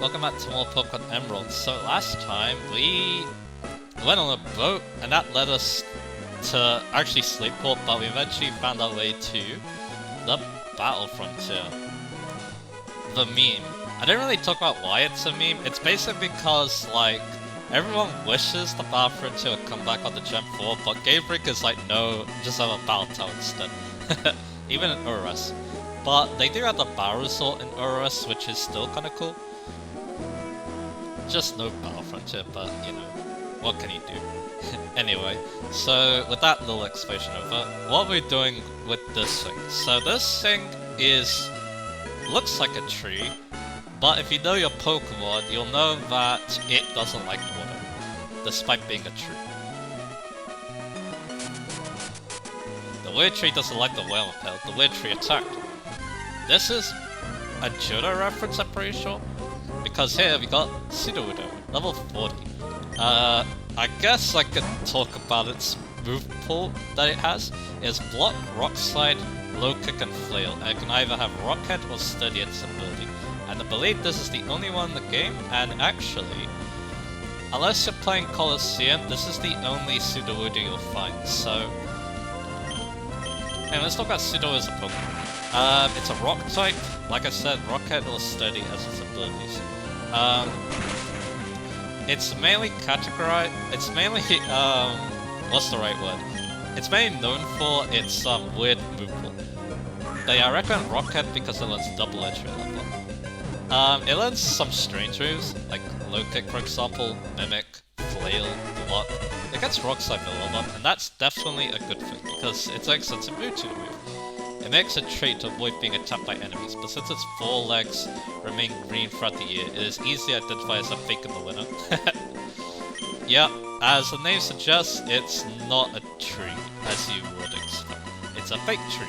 welcome back to more Pokemon Emerald. So last time we went on a boat and that led us to actually Sleepport, but we eventually found our way to the Battle Frontier. The meme. I didn't really talk about why it's a meme. It's basically because like everyone wishes the Battle Frontier would come back on the Gen 4, but Game Freak is like, no, just have a Battle Tower instead. Even in Urus. But they do have the Battle Resort in Urus, which is still kinda cool. Just no Battle Frontier, but you know, what can you do? Anyway, so with that little explanation over, what we're doing with this thing. So this thing looks like a tree, but if you know your Pokemon, you'll know that it doesn't like water, despite being a tree. The weird tree doesn't like the whale tail, the weird tree attacked. This is a Judo reference, I'm pretty sure. Because here we got Sudowoodo, level 40. I guess I could talk about its move pool that it has. It's Block, Rock Slide, Low Kick, and Flail. And it can either have Rock Head or Steady its ability. And I believe this is the only one in the game, and actually, unless you're playing Colosseum, this is the only Sudowoodo you'll find, so... Anyway, let's talk about Sudowoodo as a Pokemon. It's a Rock type, like I said, Rock Head or Steady as its abilities. It's mainly categorized. It's mainly what's the right word? It's mainly known for its weird move pool. But yeah, I recommend Rock Head because it learns double edge level. It learns some strange moves like Low Kick, for example, Mimic, Flail, Block. It gets Rock Slide for level up, and that's definitely a good thing because it's like such a Mewtwo move. It makes a trait to avoid being attacked by enemies, but since its forelegs remain green throughout the year, it is easily identified as a fake in the winter. Yeah, as the name suggests, it's not a tree, as you would expect. It's a fake tree.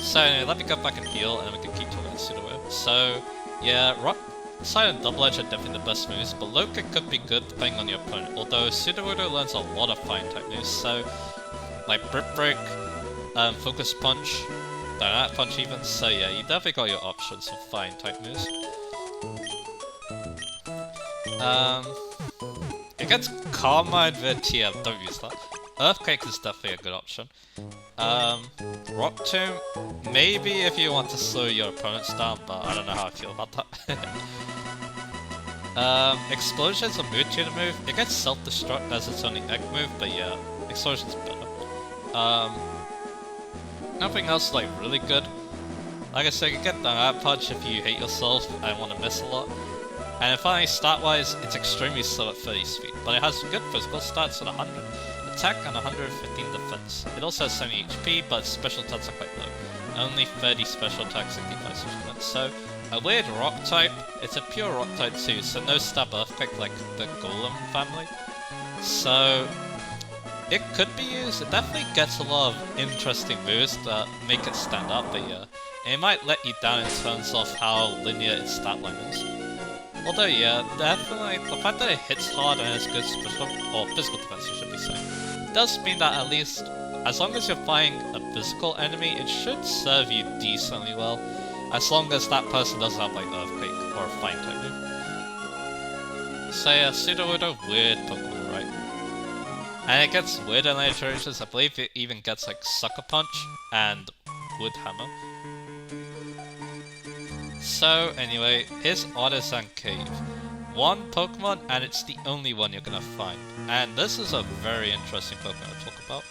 So anyway, let me go back and heal, and we can keep talking about Sudowoodo. So, yeah, Rock Slide and Double Edge are definitely the best moves, but Low Kick could be good depending on your opponent, although Sudowoodo learns a lot of Fire-type moves, so, like Brick Break, Focus Punch, Dynamic Punch even, so yeah, you definitely got your options for fine type moves. It gets Carmine via TM, don't use that. Earthquake is definitely a good option. Rock Tomb, maybe if you want to slow your opponents down, but I don't know how I feel about that. Explosion is a Mewtwo move. It gets self-destruct as its only egg move, but yeah, Explosion's better. Nothing else like really good. Like I said, you get Dynamic Punch if you hate yourself and want to miss a lot. And finally, stat-wise, it's extremely slow at 30 speed, but it has good physical stats at 100 attack and 115 defense. It also has 70 HP, but its special attacks are quite low. Only 30 special attacks, 65 special defense. So, a weird rock type. It's a pure rock type too, so no stab earthquake like the Golem family. So, it could be used. It definitely gets a lot of interesting moves that make it stand out, but yeah, it might let you down in terms of how linear its stat line is. Although yeah, definitely the fact that it hits hard and has good special or physical defense, you should be saying, does mean that at least as long as you're fighting a physical enemy, it should serve you decently well, as long as that person doesn't have like Earthquake or a Fine type move. So yeah, Sudowoodo, weird Pokemon, right? And it gets weirder later iterations. I believe it even gets like Sucker Punch and Wood Hammer. So anyway, here's Artisan Cave. One Pokemon, and it's the only one you're gonna find. And this is a very interesting Pokemon to talk about.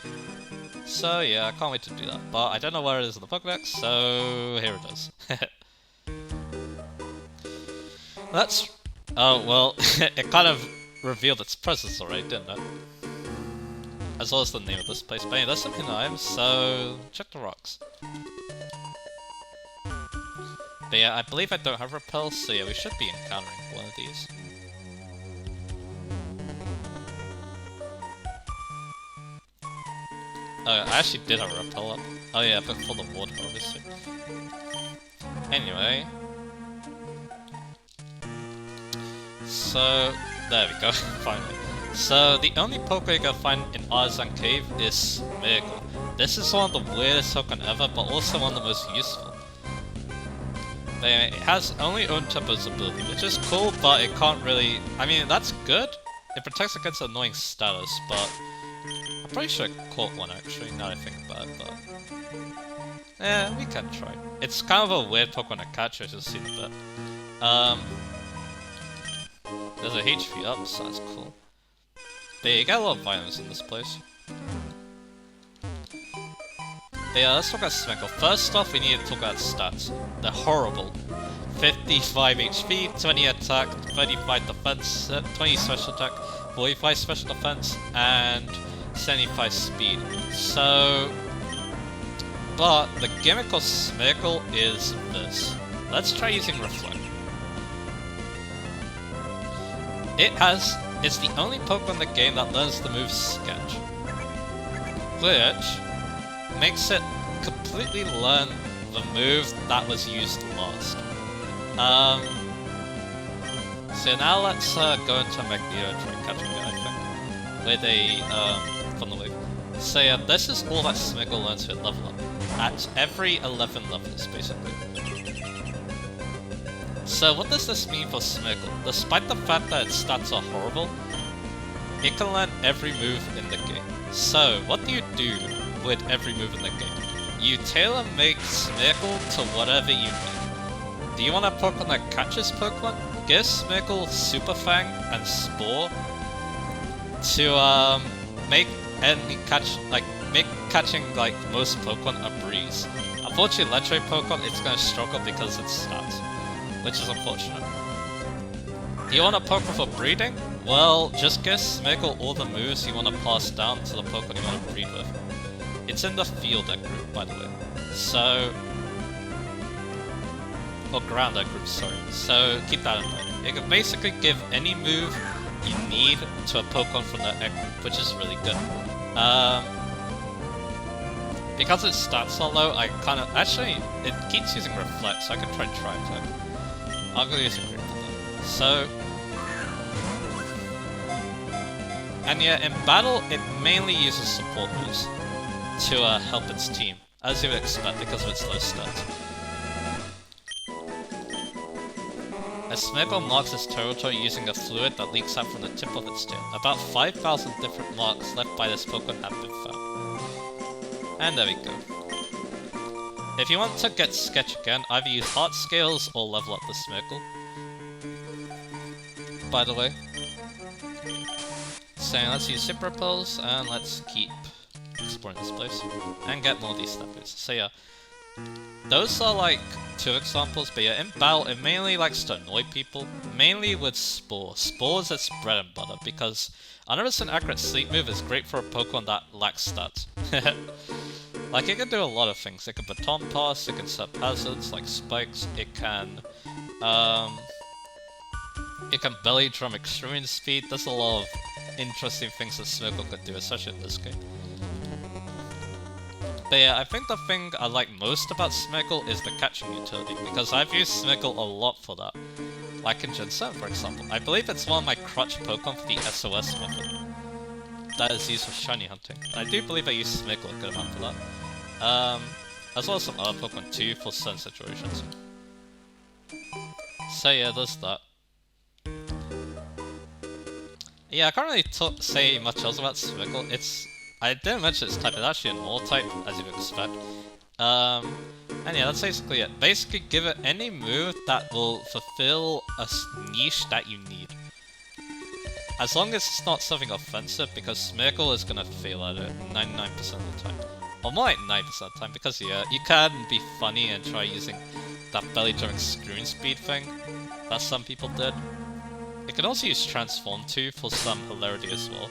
So yeah, I can't wait to do that. But I don't know where it is in the Pokédex, so here it is. That's... oh, well, it kind of revealed its presence already, didn't it? As well as the name of this place. But anyway, that's something I'm, so check the rocks. But yeah, I believe I don't have Repel, so yeah, we should be encountering one of these. Oh, I actually did have a Repel up. Oh yeah, but for the water, obviously. Anyway. So, there we go, finally. So, the only Poké you're gonna find in Artisan Cave is Smeargle. This is one of the weirdest Pokemon ever, but also one of the most useful. It has only Untappers ability, which is cool, but it can't really... I mean, that's good. It protects against annoying status, but... I'm pretty sure I caught one actually, now that I think about it, but... Yeah, we can try. It's kind of a weird Pokemon to catch, as you'll see in a bit. There's a HP up, so that's cool. But yeah, you get a lot of violence in this place. But yeah, let's talk about Smeckle. First off, we need to talk about stats. They're horrible. 55 HP, 20 attack, 35 defense, 20 special attack, 45 special defense, and 75 speed. So... But the gimmick of Smeckle is this. Let's try using Reflect. It's the only Pokemon in the game that learns the move Sketch, which makes it completely learn the move that was used last. So now let's go into Magneto and try catching it, I think, with a Thunder Wave. So yeah, this is all that Smeckle learns with level up, at every 11 levels, basically. So what does this mean for Smeckle? Despite the fact that its stats are horrible, it can learn every move in the game. So what do you do with every move in the game? You tailor-make Smeckle to whatever you need. Do you want a Pokemon that catches Pokemon? Give Smeckle Super Fang and Spore to make catching like most Pokemon a breeze. Unfortunately, Electric Pokemon, it's gonna struggle because of its stats, which is unfortunate. Do you want a Pokemon for breeding? Well, just give Smeckle all the moves you want to pass down to the Pokemon you want to breed with. It's in the Field Egg group, by the way. So... or Ground Egg group, sorry. So keep that in mind. You can basically give any move you need to a Pokemon from the Egg group, which is really good. Because its stats are low, I kind of... Actually, it keeps using Reflect, so I can try Tri-Attack. I'll go use a Group for that. So... And yeah, in battle, it mainly uses support moves to help its team, as you would expect because of its low stats. A Smeckle marks its territory using a fluid that leaks out from the tip of its tail. About 5,000 different marks left by this Pokemon have been found. And there we go. If you want to get Sketch again, either use Heart Scales or level up the Smeckle. By the way. So let's use Super Repels and let's keep exploring this place. And get more of these snappers. So yeah. Those are like 2 examples, but yeah, in battle it mainly likes to annoy people, mainly with Spore. Spore is its bread and butter, because 100% accurate sleep move is great for a Pokemon that lacks stats. Like, it can do a lot of things. It can Baton Pass, it can set hazards like spikes, it can Belly Drum Extreme Speed. There's a lot of interesting things that Smeckle could do, especially in this game. But yeah, I think the thing I like most about Smeckle is the catching utility, because I've used Smeckle a lot for that. Like in Gen 7, for example. I believe it's one of my crutch Pokemon for the SOS method that is used for shiny hunting. I do believe I use Smeckle a good amount for that. As well as some other Pokemon too for certain situations. So yeah, there's that. Yeah, I can't really say much else about Smeckle. I didn't mention its type, it's actually a Null type, as you would expect. And yeah, that's basically it. Basically, give it any move that will fulfill a niche that you need. As long as it's not something offensive, because Smeckle is gonna fail at it 99% of the time. Or more like 90% of the time, because yeah, you can be funny and try using that belly drum screen speed thing that some people did. You can also use Transform too for some hilarity as well.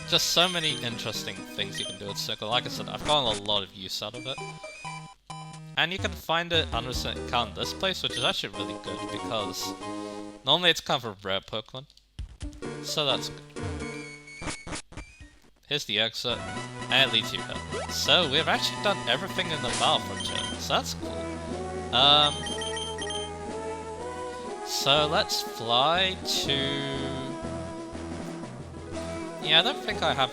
Just so many interesting things you can do with Smeckle. Like I said, I've gotten a lot of use out of it. And you can find it 100% count in this place, which is actually really good, because normally it's kind of a rare Pokemon. So that's good. Here's the exit, and it leads you here. So we've actually done everything in the Battle Frontier, so that's cool. So let's fly to... Yeah, I don't think I have...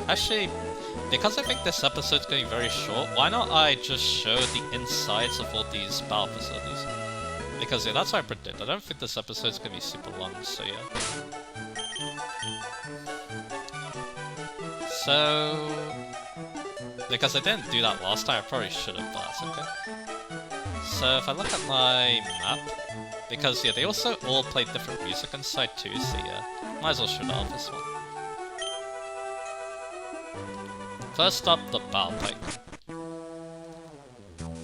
Actually, because I think this episode's going very short, why not I just show the insides of all these battle facilities? Because yeah, that's what I predict. I don't think this episode's going to be super long, so yeah. So... because I didn't do that last time, I probably should have, but that's okay. So if I look at my map, because yeah, they also all play different music inside too, so yeah, might as well show off this one. First up, the Battle Pike.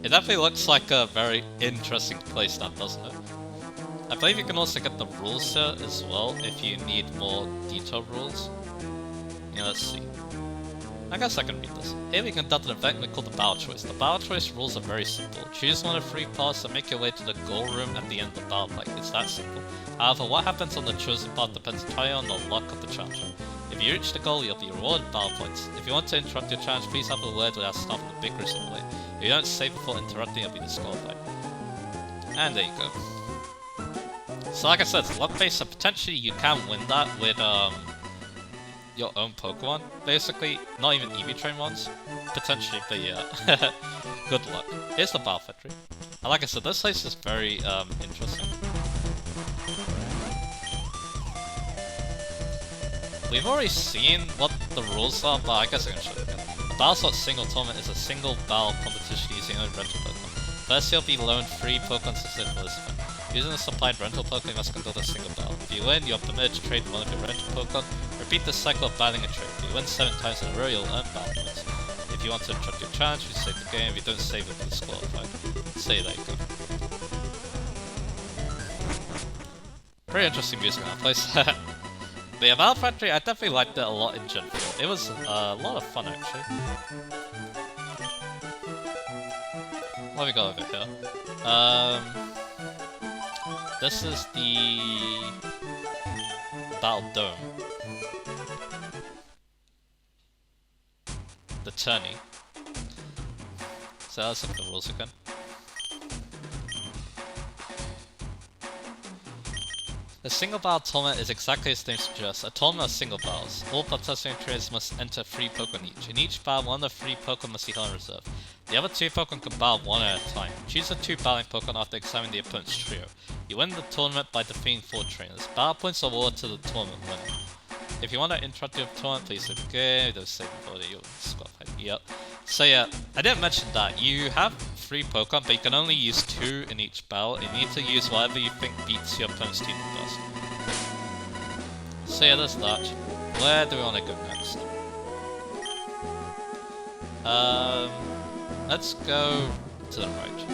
It definitely looks like a very interesting playstyle, doesn't it? I believe you can also get the rules here as well if you need more detailed rules. Yeah, let's see. I guess I can read this. Here we conduct an event we call the Battle Choice. The Battle Choice rules are very simple. Choose one of 3 paths and make your way to the goal room at the end of the Battle Pike. It's that simple. However, what happens on the chosen path depends entirely on the luck of the challenger. If you reach the goal, you'll be rewarded battle points. If you want to interrupt your challenge, please have a word without stopping the big gruesome way. If you don't save before interrupting, you'll be disqualified. And there you go. So like I said, it's luck-based, so potentially you can win that with your own Pokemon, basically. Not even EV train ones. Potentially, but yeah. Good luck. Here's the Battle Factory. And like I said, this place is very interesting. We've already seen what the rules are, but I guess I can show it again. The Battle Slot Single Tournament is a single battle competition using only rental Pokemon. First, you'll be loaned 3 Pokemon to sit for this event. Using the supplied rental Pokemon, you must conduct a single battle. If you win, you're permitted to trade one of your rental Pokemon. Repeat the cycle of battling and trade. If you win 7 times in a row, you'll earn battle points. If you want to interrupt your challenge, you save the game. If you don't save it, you're disqualified. So there you go. Pretty interesting music in that place. But yeah, Battle Factory, I definitely liked it a lot in Gen 4. It was a lot of fun, actually. What have we got over here? This is the Battle Dome. The tourney. So let's look at the rules again. The single battle tournament is exactly as the name suggests, a tournament of single battles. All participating trainers must enter 3 Pokemon each. In each battle, one of the 3 Pokemon must be held in reserve. The other 2 Pokemon can battle one at a time. Choose the 2 battling Pokemon after examining the opponent's trio. You win the tournament by defeating 4 trainers. Battle points are awarded to the tournament winner. If you want to interrupt your tournament, please save the game. Don't save before you'll disqualified. Yep. So yeah, I didn't mention that. You have 3 Pokemon, but you can only use 2 in each battle. You need to use whatever you think beats your opponent's team the best. So yeah, there's that. Where do we want to go next? Let's go to the right.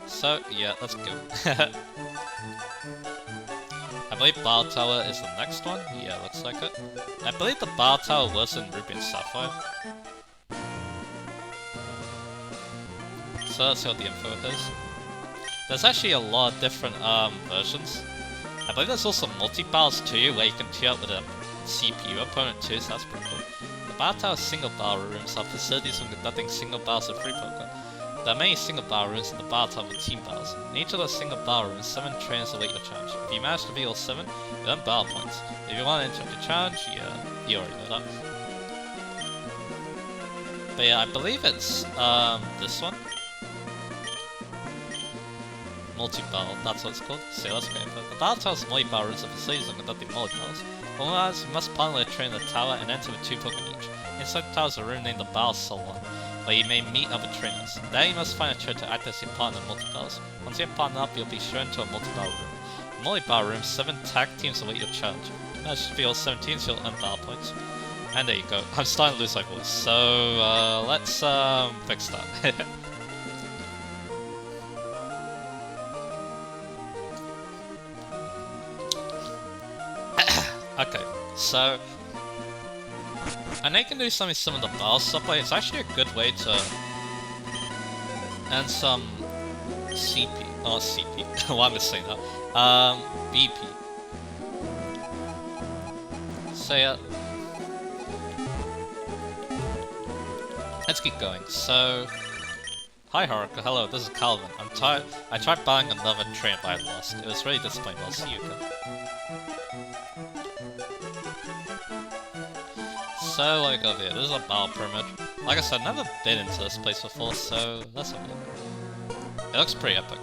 So yeah, let's go. I believe Battle Tower is the next one. Yeah, looks like it. I believe the Battle Tower was in Ruby and Sapphire. So let's see what the info is. There's actually a lot of different versions. I believe there's also multi-battles too, where you can tee up with a CPU opponent too, so that's pretty cool. The Battle Tower single battle rooms are facilities for conducting single battles of 3 Pokemon. There are many single battle rooms in the Battle Tower with team battles. In each of those single battle rooms, 7 trainers await your challenge. If you manage to beat all 7, you earn battle points. If you want to interrupt your challenge, yeah, you already know that. But yeah, I believe it's this one. Multi-battle, that's what it's called. So let's go for it. The Battle Tower's multi-battle rooms are facilities for conducting multi-battles. Otherwise, you must partner a train in the tower and enter with 2 Pokemon each. Inside the tower is a room named the Battle Salon, where you may meet other trainers. There you must find a trainer to act as your partner in multi-battles. Once you have partnered up, you'll be shown to a multi-battle room. In multi-battle room, 7 tag teams await your challenge. That should be all 7 teams, you'll earn battle points. And there you go. I'm starting to lose my voice, so let's fix that. Okay, so I know you can do some of the battle stuff, but it's actually a good way to earn some CP, not CP, why am I saying that? BP. So yeah, let's keep going. So, hi Haruka, hello, this is Calvin. I'm tired. I tried buying another train, but I lost. It was really disappointing. I'll see you again. So like over here, this is a battle pyramid. Like I said, I've never been into this place before, so that's okay. It looks pretty epic.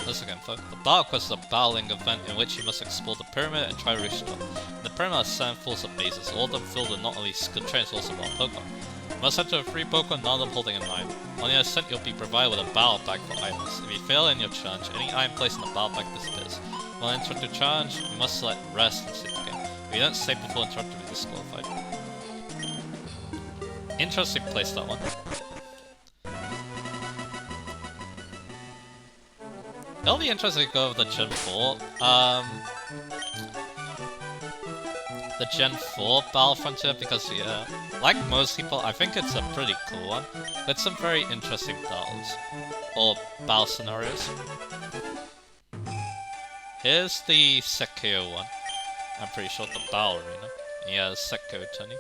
This again, folks. The battle quest is a battling event in which you must explore the pyramid and try to reach the top. The pyramid has 7 floors of bases, all of them filled with not only skilled trainers but also wild Pokemon. You must enter 3 Pokemon, none of them holding an item. On your ascent, you'll be provided with a battle bag for items. If you fail in your challenge, any item placed in the battle bag disappears. While entering the challenge, you must select rest and save the game. If you don't save before interrupting, you'll be disqualified. Interesting place, that one. It'll be interesting to go over the Gen 4. The Gen 4 Battle Frontier because, yeah, like most people, I think it's a pretty cool one, with some very interesting battles, or battle scenarios. Here's the Sekio one. I'm pretty sure the Battle Arena. Yeah, Sekio turning.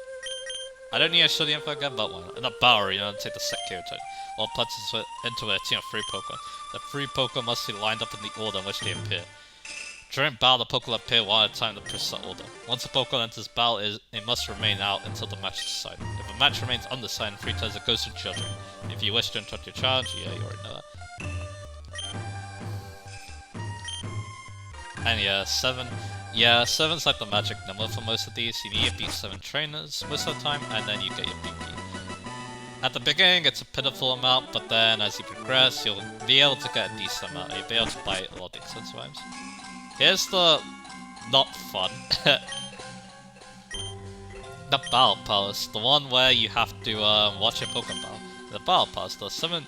I don't need to show the info again, but why not? In the Battle Arena, take the Sekio turn. Or punches into a team of 3 Pokemon. The 3 Pokemon must be lined up in the order in which they appear. During battle, the Pokemon appear one at a time to push the order. Once a Pokemon enters battle, it must remain out until the match is decided. If a match remains undecided in 3 turns, it goes to judging. If you wish to interrupt your challenge, yeah, you already know that. And yeah, 7. Yeah, 7's like the magic number for most of these. You need to beat 7 trainers most of the time, and then you get your BP. At the beginning, it's a pitiful amount, but then as you progress, you'll be able to get a decent amount. You'll be able to buy a lot of these sometimes. Here's the not fun. The Battle Palace, the one where you have to watch a Pokemon battle. In the Battle Palace, there are 7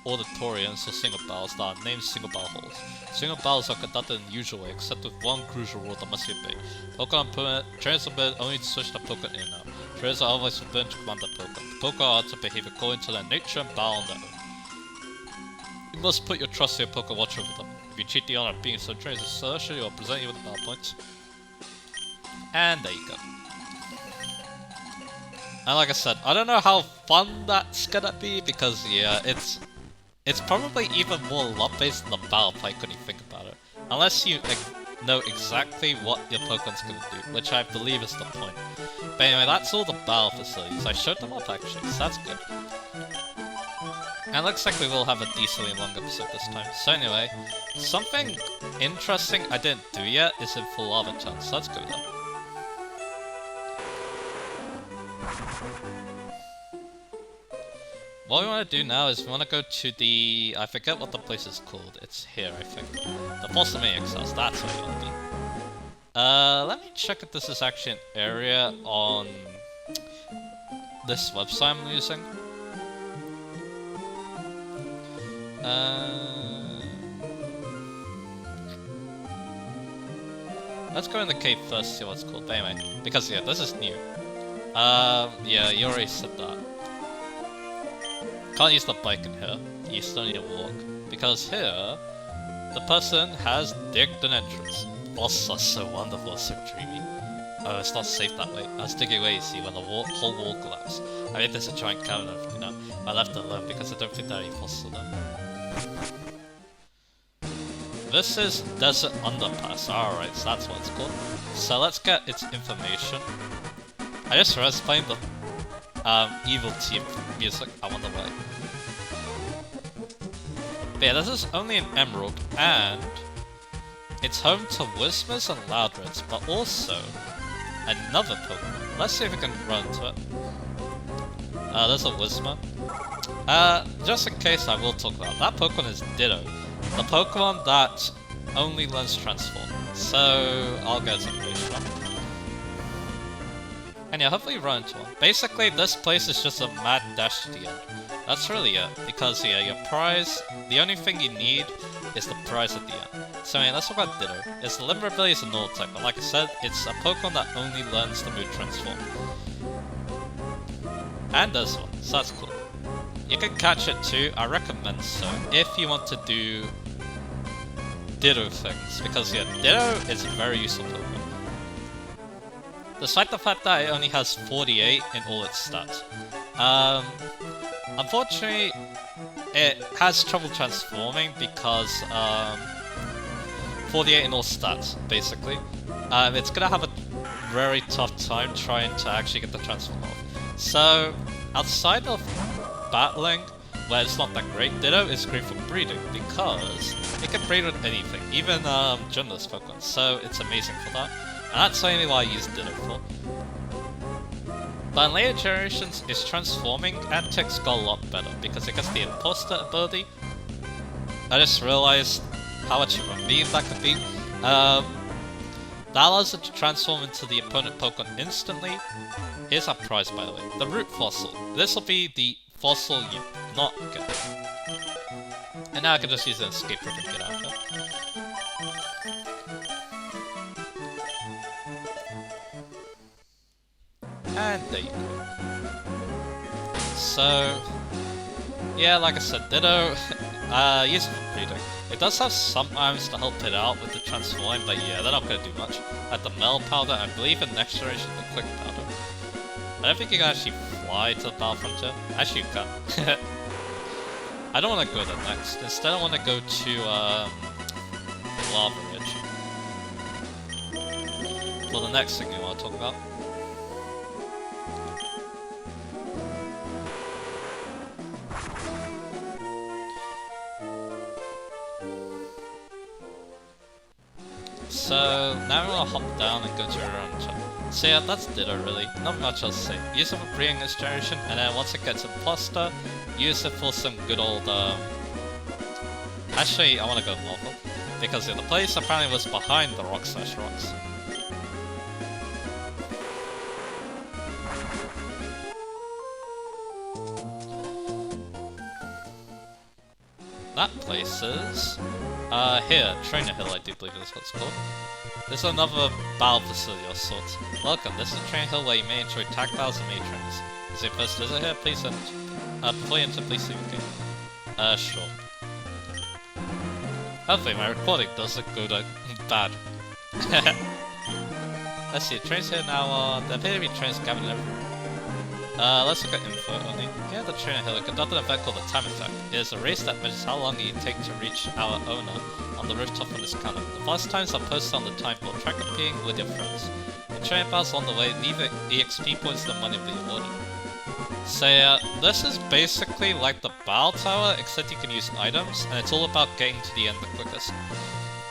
auditoriums or single battles that are named single battle halls. Single battles are conducted in the usual way, except with one crucial rule that must be obeyed. Pokemon trainers are forbidden only to switch the Pokemon in and out. Trainers are always forbidden to command the Pokemon. The Pokemon are to behave according to their nature and battle on their own. You must put your trust in your Pokemon, watch over them. If you cheat the honor of being some trainers, Celestial will present you with the battle points. And there you go. And like I said, I don't know how fun that's gonna be because yeah, it's probably even more lot-based than the battle fight when you think about it. Unless you know exactly what your Pokemon's gonna do, which I believe is the point. But anyway, that's all the battle facilities. I showed them up actually, so that's good. And it looks like we will have a decently long episode this time. So anyway, something interesting I didn't do yet is in full avatar, so let's go there. What we want to do now is we want to go to the... I forget what the place is called. It's here, I think. The Fossil Maniac's house, that's where we want to be. Let me check if this is actually an area on this website I'm using. Let's go in the cave first, see what it's called. But anyway, because yeah, this is new. Yeah, you already said that. Can't use the bike in here. You still need to walk. Because here, the person has digged an entrance. Bosses are so wonderful, so dreamy. Oh, it's not safe that way. I was digging away, you see, when the whole wall collapsed. I made this a giant cavern and everything now. I left it alone because I don't think there are any fossils there. This is Desert Underpass. Alright, so that's what it's called. So let's get its information. I just realized playing the Evil Team music. I wonder why. But yeah, this is only an emerald, and it's home to Whismers and Loudreds, but also another Pokemon. Let's see if we can run into it. There's a Whismer. Just in case I will talk about it, that Pokemon is Ditto, the Pokemon that only learns Transform. So I'll get some information up. And yeah, hopefully run into one. Basically, this place is just a mad dash to the end. That's really it, because yeah, your prize, the only thing you need is the prize at the end. So yeah, let's talk about Ditto. Its limber ability is a normal type, but like I said, it's a Pokemon that only learns the move Transform. And does one, so that's cool. You can catch it too, I recommend so, if you want to do Ditto things, because yeah, Ditto is a very useful Pokemon. Despite the fact that it only has 48 in all its stats. Unfortunately, it has trouble transforming because 48 in all stats, basically. It's gonna have a very tough time trying to actually get the transform off. So, outside of battling, where it's not that great, Ditto is great for breeding, because it can breed with anything, even gymless Pokemon, so it's amazing for that. And that's mainly what I use Ditto for. But in later generations, its transforming antics got a lot better, because it gets the imposter ability. I just realized how much of a meme that could be. That allows it to transform into the opponent Pokemon instantly. Here's our prize, by the way. The root fossil. This will be the fossil you not get. And now I can just use an escape rope and get out of it. And there you go. So, yeah, like I said, Ditto, use it for breeding. It does have some items to help it out with the transforming, but yeah, they're not going to do much. Like the Metal Powder, I believe in next generation the Quick Powder. I don't think you can actually fly to the Battle Frontier. Actually, you can. I don't want to go there next. Instead, I want to go to Lava Ridge. For the next thing you want to talk about. So now we're gonna hop down and go to Artisan. So yeah, that's Ditto really. Not much else to say. Use it for breeding this generation, and then once it gets imposter, use it for some good old Actually, I wanna go Morphle, because the place apparently was behind the rocks. That place is here, Trainer Hill, I do believe is what it's called. This is another battle facility of sorts. Welcome, this is Trainer Hill where you may enjoy tag battles and mage trains. This is your first visit here, please before you enter, please leave a game. Sure. Hopefully my recording doesn't go bad. Let's see, trains here now there appear to be trains gathered everywhere. Let's look at info only. Here at the Trainer Hill, we conducted an event called the Time Attack. It is a race that measures how long you take to reach our owner on the rooftop on this counter. The fast times are posted on the time board. Try competing with your friends. In train battles on the way, leave EXP points the money will be awarded. So yeah, this is basically like the Battle Tower, except you can use items, and it's all about getting to the end the quickest.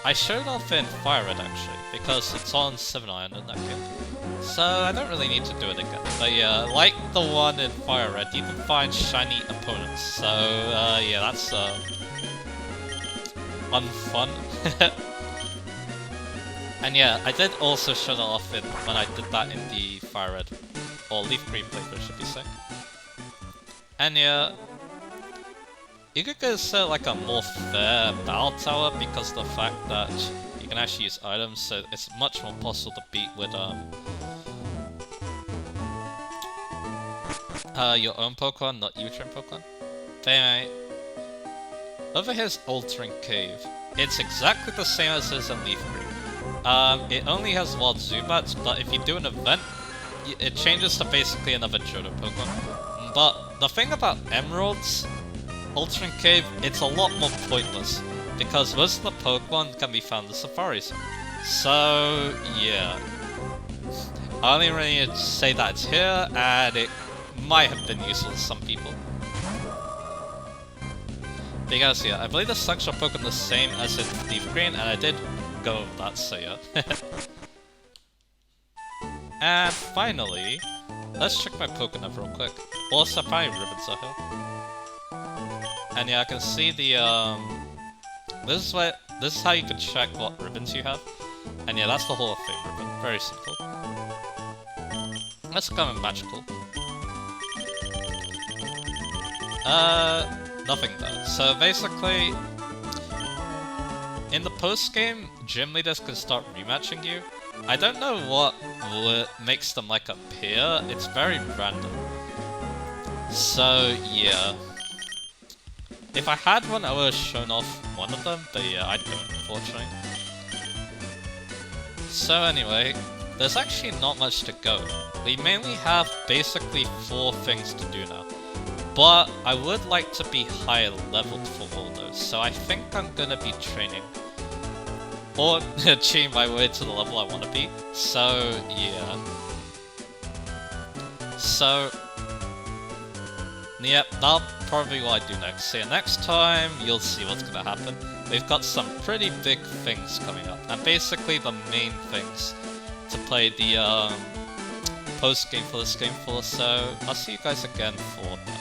I showed off in Fire Red actually, because it's on 7 Iron in that game. So I don't really need to do it again. But yeah, like the one in Fire Red, you can find shiny opponents. So yeah, that's unfun. And yeah, I did also show that off in when I did that in the Fire Red, or Leaf Green playthrough, should be saying. And yeah, you could consider like a more fair battle tower because of the fact that you can actually use items, so it's much more possible to beat with your own Pokemon, not Ultron Pokemon. But anyway, over here's Ultron Cave. It's exactly the same as it is in Leaf Green. It only has wild Zubats, but if you do an event, it changes to basically another Johto Pokemon. But the thing about Emeralds, Ultron Cave, it's a lot more pointless, because most of the Pokemon can be found in the Safari Zone. So, yeah. I only really need to say that it's here, and it might have been useful to some people. Because, yeah, I believe the Suction Pokemon the same as in Leaf Green, and I did go over that, so yeah. And finally, let's check my Pokemon real quick. Also, apparently ribbons are here. And yeah, I can see the, this is how you can check what ribbons you have. And yeah, that's the Hall of Fame ribbon. Very simple. Let's go with magical. Nothing though. So basically, in the post-game, gym leaders can start rematching you. I don't know what makes them like appear. It's very random. So yeah. If I had one, I would have shown off one of them, but yeah, I don't, unfortunately. So anyway, there's actually not much to go. We mainly have basically 4 things to do now. But I would like to be higher leveled for all those, so I think I'm gonna be training. or achieve my way to the level I want to be. So yeah. So yep, that'll probably be what I do next. So yeah, next time you'll see what's gonna happen. We've got some pretty big things coming up, and basically the main things to play the post game for this game for. So I'll see you guys again for that.